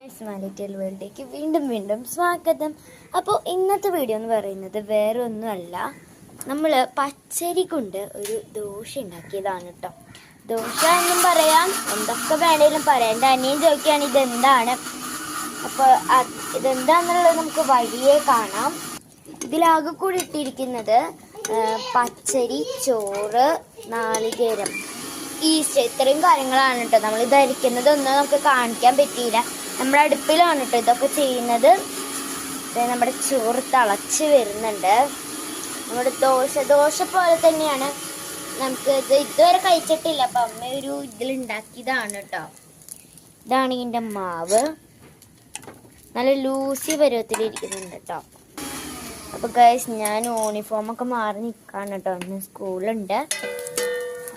Little വേൾഡിലേക്ക് വീണ്ടും സ്വാഗതം. അപ്പോൾ ഇന്നത്തെ വീഡിയോ എന്ന് പറയുന്നത് വേറെ ഒന്നുമല്ല, നമ്മൾ പച്ചരി കൊണ്ട് ഒരു ദോശ ഉണ്ടാക്കിയതാണ് കേട്ടോ. ദോശ എന്നും പറയാം, എന്തൊക്കെ വേണേലും പറയാം. എൻ്റെ അനിയൻ ചോദിക്കുകയാണ് ഇതെന്താണ്. അപ്പോൾ ഇതെന്താണെന്നുള്ളത് നമുക്ക് വഴിയേ കാണാം. ഇതിലാകെ കൂടി ഇട്ടിരിക്കുന്നത് പച്ചരി, ചോറ്, നാളികേരം, ഈസ്റ്റ്, ഇത്രയും കാര്യങ്ങളാണ് കേട്ടോ. നമ്മൾ ധരിക്കുന്നതൊന്നും നമുക്ക് കാണിക്കാൻ പറ്റിയില്ല. നമ്മുടെ അടുപ്പിലാണ് കേട്ടോ ഇതൊക്കെ ചെയ്യുന്നത്. നമ്മുടെ ചോറ് തിളച്ച് വരുന്നുണ്ട്. നമ്മുടെ ദോശ പോലെ തന്നെയാണ്. നമുക്ക് ഇതുവരെ കഴിച്ചിട്ടില്ല. അപ്പം അമ്മ ഒരു ഇതിലുണ്ടാക്കിയതാണ് കേട്ടോ. ഇതാണ് ഇതിൻ്റെ മാവ്. നല്ല ലൂസി പരുവത്തിലിരിക്കുന്നുണ്ട് കേട്ടോ. അപ്പോൾ ഗൈസ്, ഞാൻ യൂണിഫോമൊക്കെ മാറി നിൽക്കുകയാണ് കേട്ടോ. ഇന്ന് സ്കൂളുണ്ട്.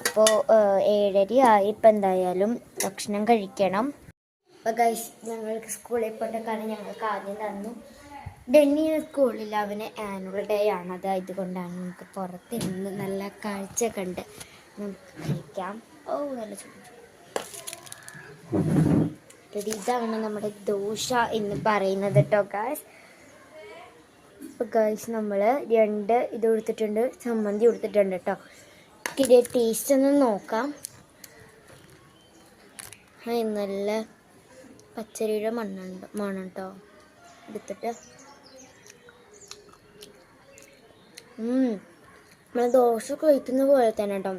അപ്പോൾ 7:30 ആയി. ഇപ്പം എന്തായാലും ഭക്ഷണം കഴിക്കണം. അപ്പോൾ ഗൈസ്, ഞങ്ങൾക്ക് സ്കൂളിൽ പോയിട്ട് കാരണം ഞങ്ങൾക്ക് ആദ്യം തന്നു. ഡെന്നിയുടെ സ്കൂളിൽ അവന് ആനുവൽ ഡേ ആണ്. അതായതുകൊണ്ടാണ് നമുക്ക് പുറത്തിരുന്ന് നല്ല കാഴ്ച കണ്ട് നമുക്ക് കഴിക്കാം. നല്ല ചൂട്. ഇതാണ് നമ്മുടെ ദോശ എന്ന് പറയുന്നത് കേട്ടോ ഗൈസ്. അപ്പോൾ ഗൈസ്, നമ്മൾ 2 ഇത് കൊടുത്തിട്ടുണ്ട്, ചമ്മന്തി കൊടുത്തിട്ടുണ്ട് കേട്ടോ. ഇതിൻ്റെ ടേസ്റ്റ് ഒന്ന് നോക്കാം. നല്ല പച്ചരിയുടെ മണം കേട്ടോ. എടുത്തിട്ട് നമ്മൾ ദോശ കഴിക്കുന്ന പോലെ തന്നെ കേട്ടോ.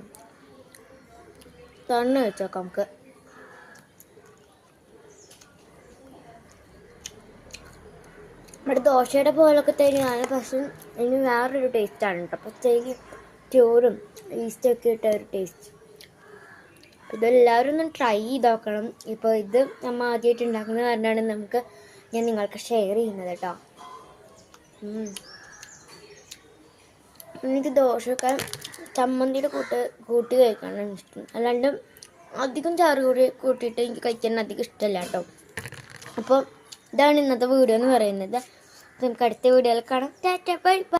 തന്നെ വെച്ചേക്കാം നമുക്ക്. നമ്മുടെ ദോശയുടെ പോലൊക്കെ തന്നെയാണ്, പക്ഷെ ഇതിന് വേറൊരു ടേസ്റ്റാണ് കേട്ടോ. പച്ചരി, ചോറും ഈസ്റ്റൊക്കെ ഇട്ട ഒരു ടേസ്റ്റ്. ഇതെല്ലാവരും ഒന്ന് ട്രൈ ചെയ്ത് നോക്കണം. ഇപ്പോൾ ഇത് നമ്മൾ ആദ്യമായിട്ട് ഉണ്ടാക്കുന്ന കാരണമാണ് ഞാൻ നിങ്ങൾക്ക് ഷെയർ ചെയ്യുന്നത് കേട്ടോ. എനിക്ക് ദോശയൊക്കെ ചമ്മന്തിയുടെ കൂട്ടി കഴിക്കാനാണ് ഇഷ്ടം. അല്ലാണ്ട് അധികം ചാറ് കൂട്ടിയിട്ട് എനിക്ക് കഴിക്കാൻ അധികം ഇഷ്ടമല്ല കേട്ടോ. അപ്പോൾ ഇതാണ് ഇന്നത്തെ വീഡിയോ എന്ന് പറയുന്നത്. നമുക്ക് അടുത്ത വീഡിയോയിൽ കാണാം. Tata, bye bye.